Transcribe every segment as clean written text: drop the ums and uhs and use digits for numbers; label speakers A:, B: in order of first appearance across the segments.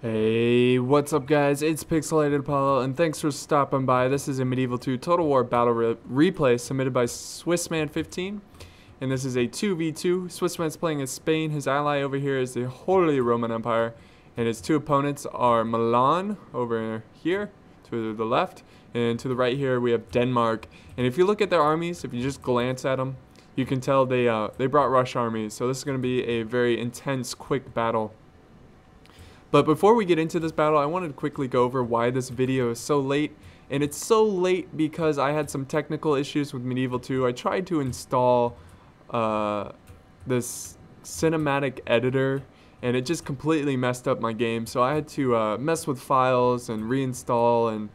A: Hey, what's up guys? It's Pixelated Apollo, and thanks for stopping by. This is a Medieval 2 Total War Battle Replay submitted by Swissman15, and this is a 2v2. Swissman's playing as Spain. His ally over here is the Holy Roman Empire, and his two opponents are Milan over here to the left, and to the right here we have Denmark. And if you look at their armies, if you just glance at them, you can tell they brought rush armies. So this is going to be a very intense, quick battle. But before we get into this battle, I wanted to quickly go over why this video is so late. And it's so late because I had some technical issues with Medieval 2. I tried to install this cinematic editor, and it just completely messed up my game. So I had to mess with files and reinstall, and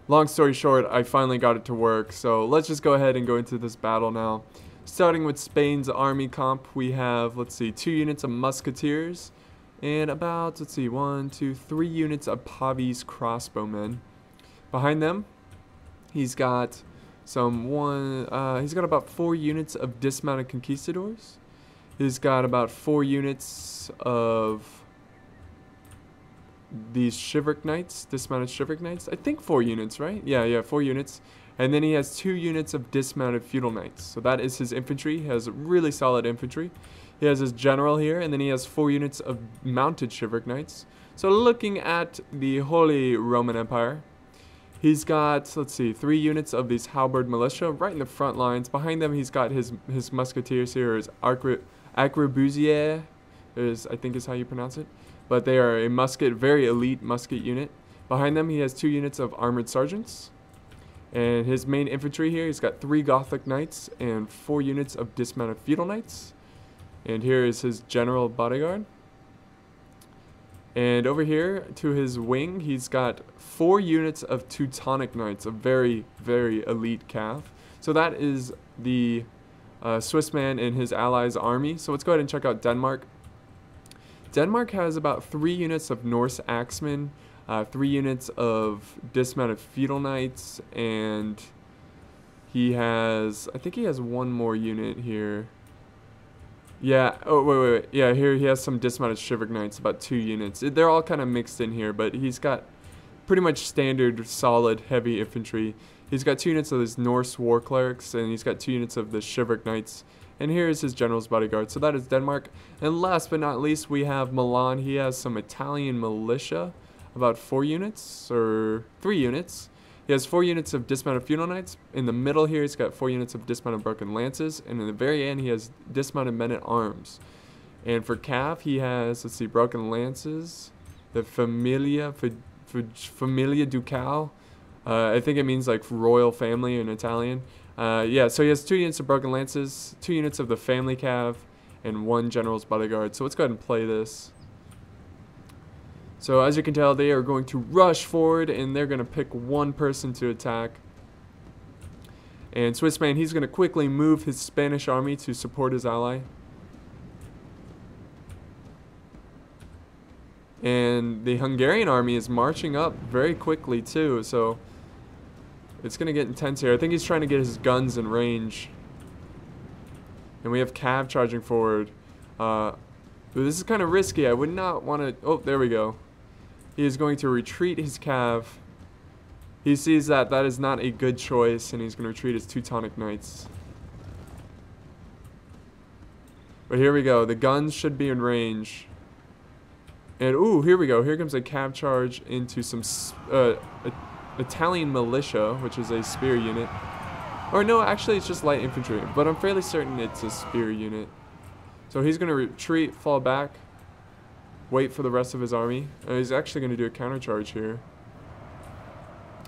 A: long story short, I finally got it to work. So let's just go ahead and go into this battle now. Starting with Spain's army comp, we have, let's see, 2 units of musketeers. And about, let's see, 1, 2, 3 units of Pavi's crossbowmen. Behind them, he's got he's got about 4 units of dismounted conquistadors. He's got about 4 units of these Chivalric Knights, dismounted Chivalric Knights. I think 4 units, right? Yeah, 4 units. And then he has 2 units of dismounted Feudal Knights. So that is his infantry. He has really solid infantry. He has his general here, and then he has 4 units of mounted Chivalric Knights. So looking at the Holy Roman Empire, he's got, let's see, 3 units of these halberd militia right in the front lines. Behind them, he's got his musketeers here, his arquebusiers, I think is how you pronounce it. But they are a very elite musket unit. Behind them, he has 2 units of armored sergeants. And his main infantry here, he's got 3 Gothic Knights and 4 units of dismounted Feudal Knights. And here is his general bodyguard. And over here to his wing, he's got 4 units of Teutonic Knights, a very, very elite cav. So that is the Swissman and his allies' army. So let's go ahead and check out Denmark. Denmark has about 3 units of Norse axemen, 3 units of dismounted Feudal Knights, and he has, I think he has 1 more unit here. Yeah, oh, wait. Yeah, here he has some dismounted Chivalric Knights, about 2 units. They're all kind of mixed in here, but he's got pretty much standard, solid, heavy infantry. He's got 2 units of his Norse War Clerics, and he's got 2 units of the Chivalric Knights. And here is his general's bodyguard. So that is Denmark. And last but not least, we have Milan. He has some Italian militia, about 4 units, or 3 units. He has 4 units of dismounted Feudal Knights. In the middle here, he's got 4 units of dismounted Broken Lances. And in the very end, he has dismounted Men-at-Arms. And for Cav, he has, let's see, Broken Lances, the Familia Ducale. I think it means like royal family in Italian. Yeah, so he has 2 units of Broken Lances, 2 units of the Family Cav, and 1 General's Bodyguard. So let's go ahead and play this. So as you can tell, they are going to rush forward, and they're going to pick 1 person to attack. And Swissman, he's going to quickly move his Spanish army to support his ally. And the Hungarian army is marching up very quickly too, so it's going to get intense here. I think he's trying to get his guns in range. And we have Cav charging forward. This is kind of risky. I would not want to... Oh, there we go. He is going to retreat his Cav. He sees that that is not a good choice, and he's going to retreat his Teutonic Knights. But here we go. The guns should be in range. And, ooh, here we go. Here comes a Cav charge into some Italian militia, which is a spear unit. Or no, actually it's just light infantry, but I'm fairly certain it's a spear unit. So he's going to retreat, fall back, wait for the rest of his army. He's actually going to do a counter charge here.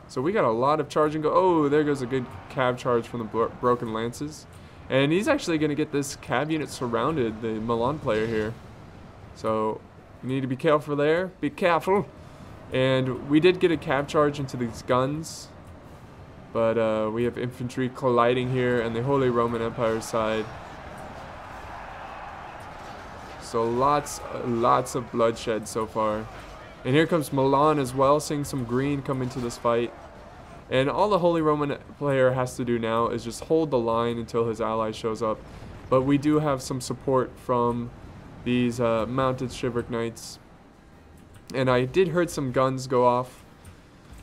A: So we got a lot of charging go. Oh, there goes a good Cav charge from the Broken Lances. And he's actually going to get this Cav unit surrounded, the Milan player here. So you need to be careful there. Be careful. And we did get a Cav charge into these guns. But we have infantry colliding here on the Holy Roman Empire side. So lots of bloodshed so far. And here comes Milan as well, seeing some green come into this fight. And all the Holy Roman player has to do now is just hold the line until his ally shows up. But we do have some support from these mounted Chivalric Knights. And I did heard some guns go off.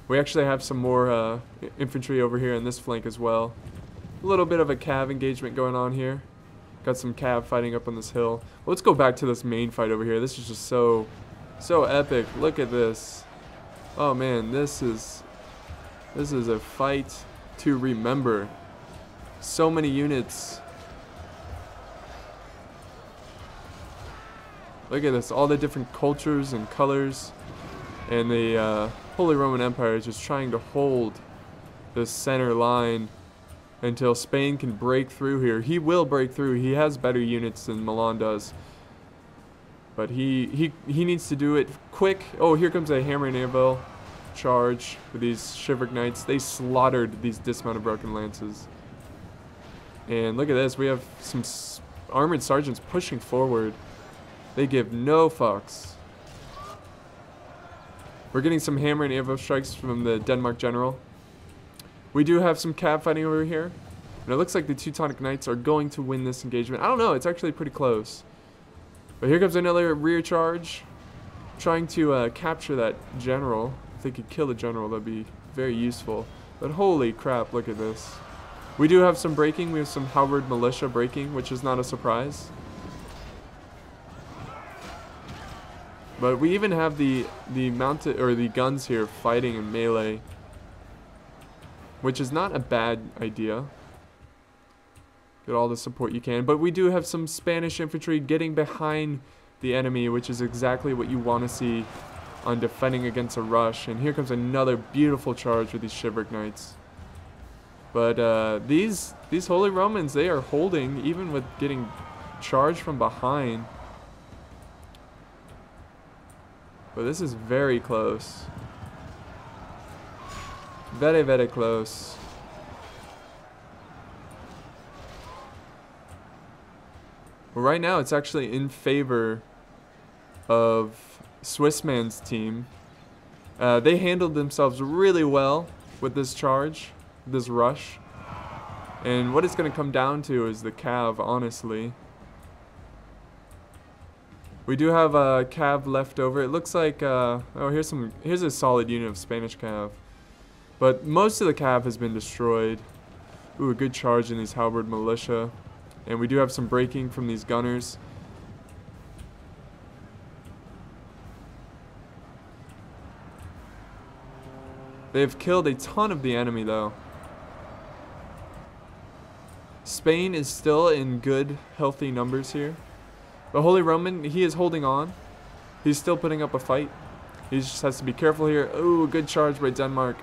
A: We actually have some more infantry over here in this flank as well. A little bit of a cav engagement going on here. Got some cav fighting up on this hill. Well, let's go back to this main fight over here. This is just so epic. Look at this. Oh man, this is a fight to remember. So many units. Look at this, all the different cultures and colors. And the Holy Roman Empire is just trying to hold the center line until Spain can break through here. He will break through. He has better units than Milan does. But he needs to do it quick. Oh, here comes a Hammer and Anvil charge with these Chivalric Knights. They slaughtered these dismounted broken lances. And look at this. We have some armored sergeants pushing forward. They give no fucks. We're getting some Hammer and Anvil strikes from the Denmark general. We do have some cav fighting over here. And it looks like the Teutonic Knights are going to win this engagement. I don't know. It's actually pretty close. But here comes another rear charge. Trying to capture that general. If they could kill the general, that'd be very useful. But holy crap, look at this. We do have some breaking. We have some Halberd militia breaking, which is not a surprise. But we even have the mounted or the guns here fighting in melee, which is not a bad idea. Get all the support you can. But we do have some Spanish infantry getting behind the enemy, which is exactly what you want to see on defending against a rush. And here comes another beautiful charge with these Chivalric Knights. But these Holy Romans, they are holding even with getting charged from behind. But this is very close. Very, very close. Well, right now it's actually in favor of Swissman's team. They handled themselves really well with this charge, this rush. And what it's going to come down to is the cav, honestly. We do have a cav left over. It looks like oh, here's a solid unit of Spanish cav. But most of the cav has been destroyed. Ooh, a good charge in these Halberd militia. And we do have some breaking from these gunners. They've killed a ton of the enemy though. Spain is still in good, healthy numbers here. The Holy Roman, he is holding on. He's still putting up a fight. He just has to be careful here. Ooh, good charge by Denmark.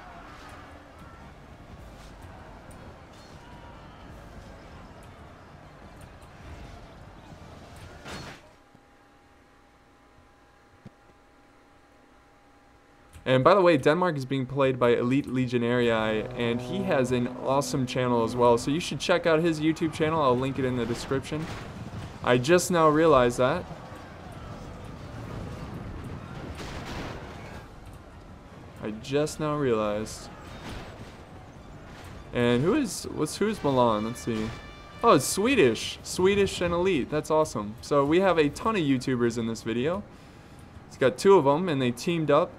A: And by the way, Denmark is being played by Elite Legionarii, and he has an awesome channel as well. So you should check out his YouTube channel. I'll link it in the description. I just now realized that. I just now realized. And who's Milan? Let's see. Oh, it's Swedish. Swedish and Elite. That's awesome. So we have a ton of YouTubers in this video. It's got two of them, and they teamed up.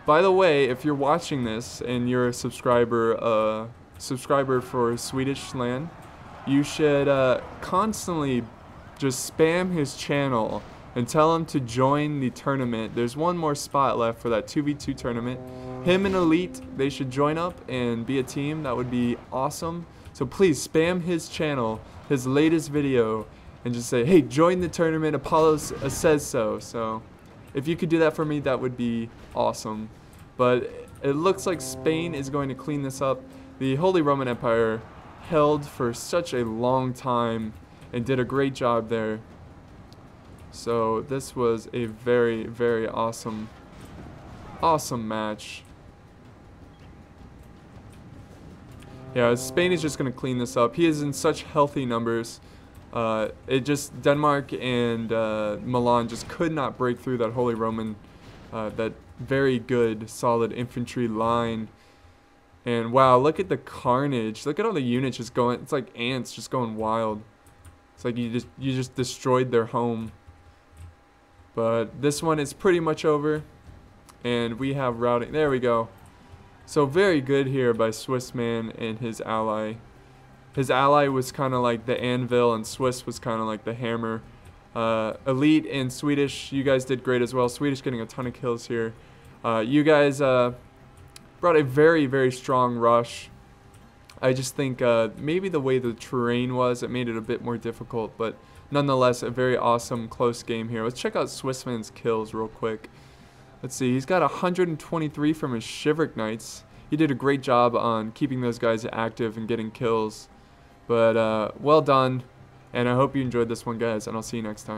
A: By the way, if you're watching this and you're a subscriber for Swedish land, you should constantly just spam his channel and tell him to join the tournament. There's one more spot left for that 2v2 tournament. Him and Elite, they should join up and be a team. That would be awesome. So please spam his channel, his latest video, and just say, hey, join the tournament. Apollo says so. So if you could do that for me, that would be awesome. But it looks like Spain is going to clean this up. The Holy Roman Empire held for such a long time and did a great job there. So this was a very, very awesome match. Yeah, Spain is just going to clean this up. He is in such healthy numbers. Denmark and Milan just could not break through that Holy Roman, that very good, solid infantry line. And wow, look at the carnage. Look at all the units just going. It's like ants just going wild. It's like you just destroyed their home. But this one is pretty much over. And we have routing. There we go. So very good here by Swissman and his ally. His ally was kind of like the anvil, and Swiss was kind of like the hammer. Elite and Swedish, you guys did great as well. Swedish getting a ton of kills here. You guys brought a very, very strong rush. I just think maybe the way the terrain was, it made it a bit more difficult, but nonetheless, a very awesome close game here. Let's check out Swissman's kills real quick. Let's see, he's got 123 from his Shiverick Knights. He did a great job on keeping those guys active and getting kills. But well done, and I hope you enjoyed this one, guys, and I'll see you next time.